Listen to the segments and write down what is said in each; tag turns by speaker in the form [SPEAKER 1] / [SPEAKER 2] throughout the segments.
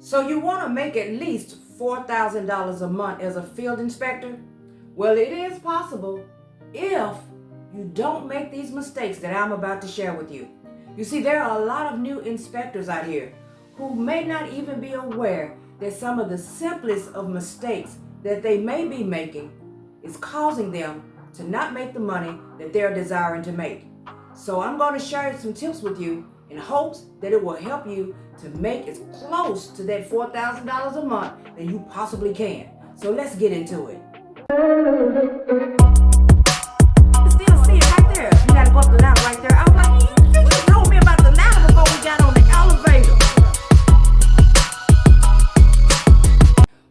[SPEAKER 1] So you want to make at least $4,000 a month as a field inspector? Well, it is possible if you don't make these mistakes that I'm about to share with you. You see, there are a lot of new inspectors out here who may not even be aware that some of the simplest of mistakes that they may be making is causing them to not make the money that they're desiring to make. So I'm going to share some tips with you in hopes that it will help you to make as close to that $4,000 a month that you possibly can. So let's get into it. Still see it right there. You gotta go up the ladder right there. I was like, you told me about the ladder before we got on the elevator.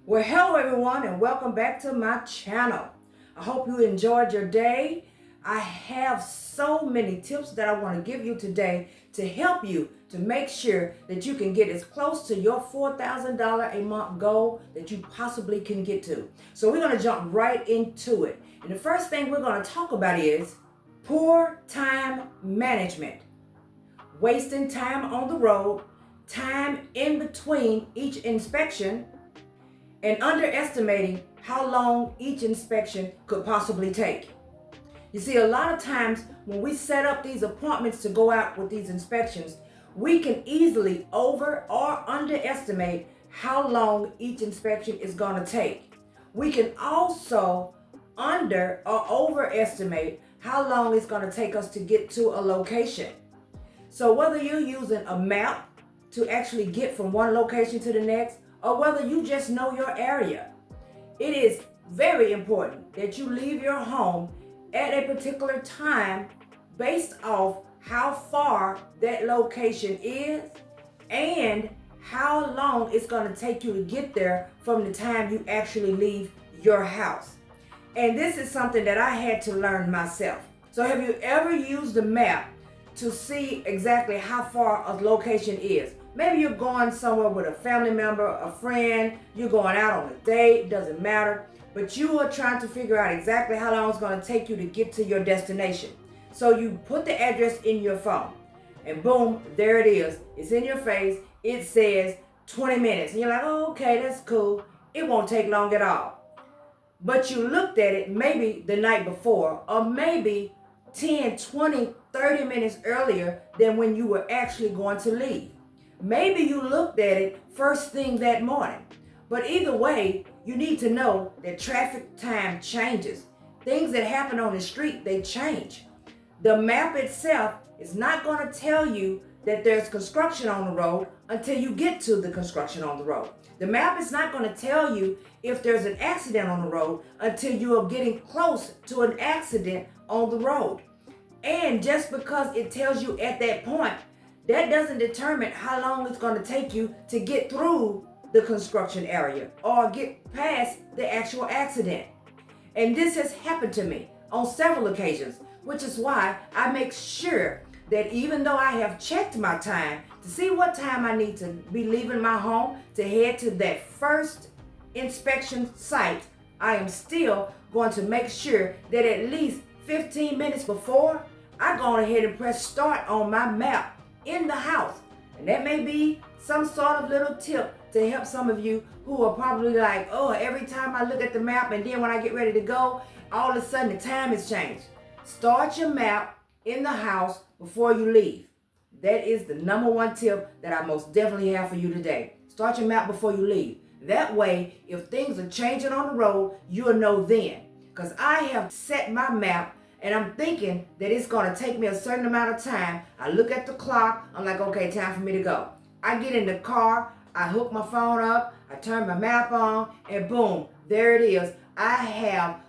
[SPEAKER 1] Well, hello everyone and welcome back to my channel. I hope you enjoyed your day. I have so many tips that I want to give you today to help you to make sure that you can get as close to your $4,000 a month goal that you possibly can get to. So we're going to jump right into it. And the first thing we're going to talk about is poor time management. Wasting time on the road, time in between each inspection, and underestimating how long each inspection could possibly take. You see, a lot of times when we set up these appointments to go out with these inspections, we can easily over or underestimate how long each inspection is going to take. We can also under or overestimate how long it's going to take us to get to a location. So whether you're using a map to actually get from one location to the next, or whether you just know your area, it is very important that you leave your home at a particular time based off how far that location is and how long it's going to take you to get there from the time you actually leave your house. And this is something that I had to learn myself. So have you ever used a map to see exactly how far a location is? Maybe you're going somewhere with a family member, a friend, you're going out on a date, doesn't matter, but you are trying to figure out exactly how long it's going to take you to get to your destination. So you put the address in your phone and boom, there it is. It's in your face. It says 20 minutes. And you're like, oh, okay, that's cool. It won't take long at all. But you looked at it maybe the night before or maybe 10, 20, 30 minutes earlier than when you were actually going to leave. Maybe you looked at it first thing that morning. But either way, you need to know that traffic time changes. Things that happen on the street, they change. The map itself is not going to tell you that there's construction on the road until you get to the construction on the road. The map is not going to tell you if there's an accident on the road until you are getting close to an accident on the road. And just because it tells you at that point, that doesn't determine how long it's going to take you to get through the construction area or get past the actual accident. And this has happened to me on several occasions, which is why I make sure that even though I have checked my time to see what time I need to be leaving my home to head to that first inspection site, I am still going to make sure that at least 15 minutes before, I go ahead and press start on my map in the house. And that may be some sort of little tip to help some of you who are probably like, oh, every time I look at the map and then when I get ready to go, all of a sudden the time has changed. Start your map in the house before you leave. That is the number one tip that I most definitely have for you today. Start your map before you leave. That way, if things are changing on the road, you'll know then. Because I have set my map and I'm thinking that it's going to take me a certain amount of time. I look at the clock. I'm like, okay, time for me to go. I get in the car. I hook my phone up. I turn my map on and boom, there it is. I have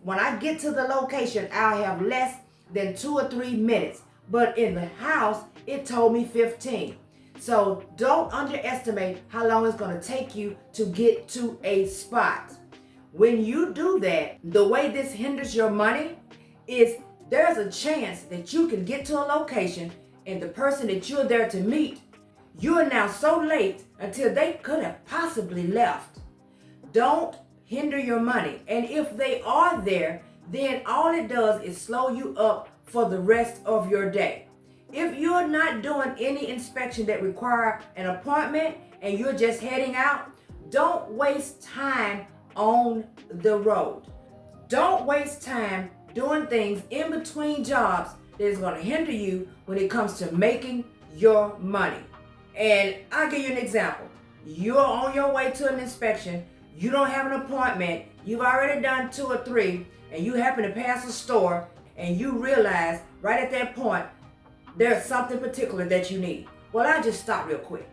[SPEAKER 1] when I get to the location, I'll have less than 2 or 3 minutes. But in the house, it told me 15. So don't underestimate how long it's going to take you to get to a spot. When you do that, the way this hinders your money is there's a chance that you can get to a location and the person that you're there to meet, you are now so late until they could have possibly left. Don't hinder your money. And if they are there, then all it does is slow you up for the rest of your day. If you're not doing any inspection that require an appointment and you're just heading out, don't waste time on the road. Don't waste time doing things in between jobs that is going to hinder you when it comes to making your money. And I'll give you an example. You're on your way to an inspection, you don't have an appointment, you've already done 2 or 3, and you happen to pass a store and you realize right at that point there's something particular that you need. Well, I just stop real quick.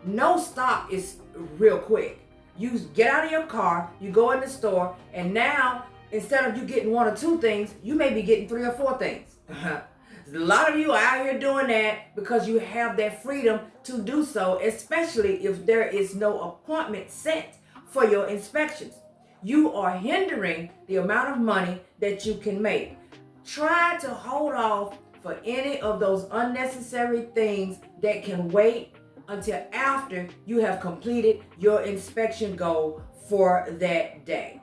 [SPEAKER 1] No stop is real quick. You get out of your car, you go in the store, and now instead of you getting 1 or 2 things, you may be getting 3 or 4 things. A lot of you are out here doing that because you have that freedom to do so, especially if there is no appointment set for your inspections. You are hindering the amount of money that you can make. Try to hold off for any of those unnecessary things that can wait until after you have completed your inspection goal for that day.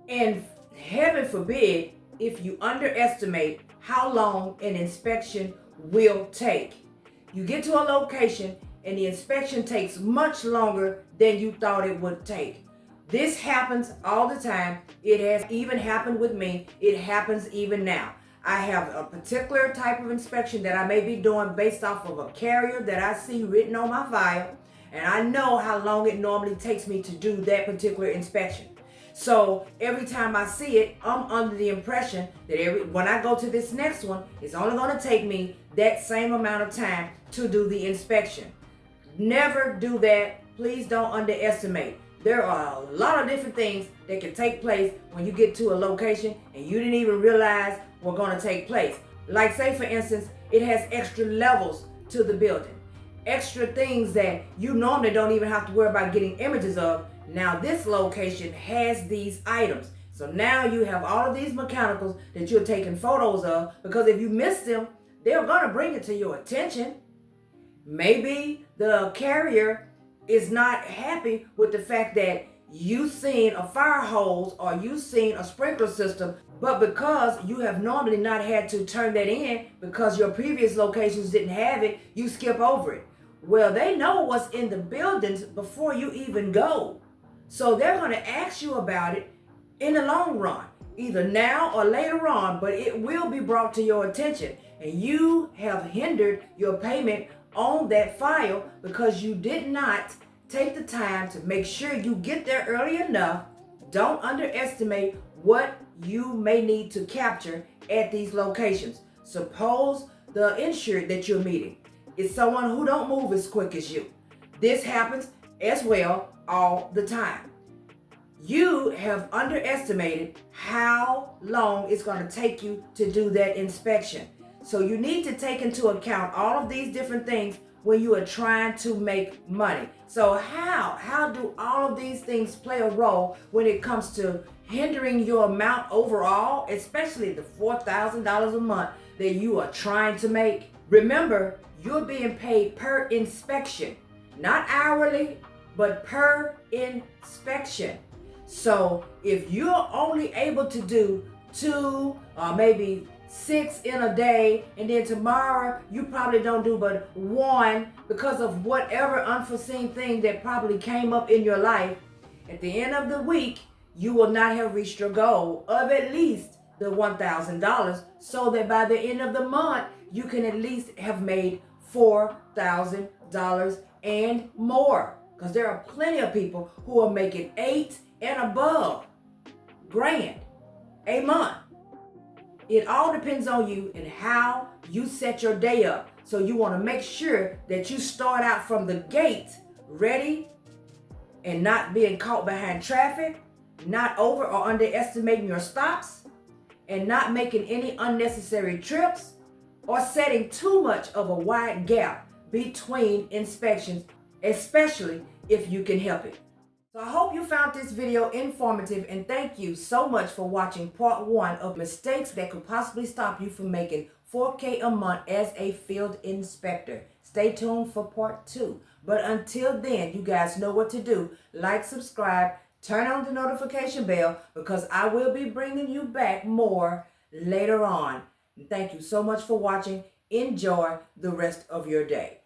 [SPEAKER 1] And heaven forbid if you underestimate how long an inspection will take. You get to a location and the inspection takes much longer than you thought it would take. This happens all the time. It has even happened with me. It happens even now. I have a particular type of inspection that I may be doing based off of a carrier that I see written on my file, and I know how long it normally takes me to do that particular inspection. So every time I see it, I'm under the impression that when I go to this next one, it's only going to take me that same amount of time to do the inspection. Never do that. Please don't underestimate. There are a lot of different things that can take place when you get to a location and you didn't even realize were going to take place. Like, say for instance, it has extra levels to the building. Extra things that you normally don't even have to worry about getting images of. Now this location has these items. So now you have all of these mechanicals that you're taking photos of, because if you miss them, they're going to bring it to your attention. Maybe the carrier is not happy with the fact that you seen a fire hose or you seen a sprinkler system, but because you have normally not had to turn that in because your previous locations didn't have it, you skip over it. Well, they know what's in the buildings before you even go. So they're going to ask you about it in the long run, either now or later on, but it will be brought to your attention. And you have hindered your payment on that file because you did not take the time to make sure you get there early enough. Don't underestimate what you may need to capture at these locations. Suppose the insured that you're meeting is someone who don't move as quick as you. This happens as well all the time. You have underestimated how long it's going to take you to do that inspection. So you need to take into account all of these different things when you are trying to make money. So how do all of these things play a role when it comes to hindering your amount overall, especially the $4,000 a month that you are trying to make? Remember, you're being paid per inspection, not hourly, but per inspection. So if you're only able to do 2 or maybe 6 in a day, and then tomorrow you probably don't do but 1 because of whatever unforeseen thing that probably came up in your life, at the end of the week, you will not have reached your goal of at least the $1,000, so that by the end of the month, you can at least have made $4,000 and more. Because there are plenty of people who are making 8 and above grand a month. It all depends on you and how you set your day up. So you want to make sure that you start out from the gate ready and not being caught behind traffic, not over or underestimating your stops, and not making any unnecessary trips or setting too much of a wide gap between inspections, especially if you can help it. So I hope you found this video informative, and thank you so much for watching part 1 of mistakes that could possibly stop you from making $4K a month as a field inspector. Stay tuned for part 2. But until then, you guys know what to do. Like, subscribe, turn on the notification bell, because I will be bringing you back more later on. Thank you so much for watching. enjoy the rest of your day.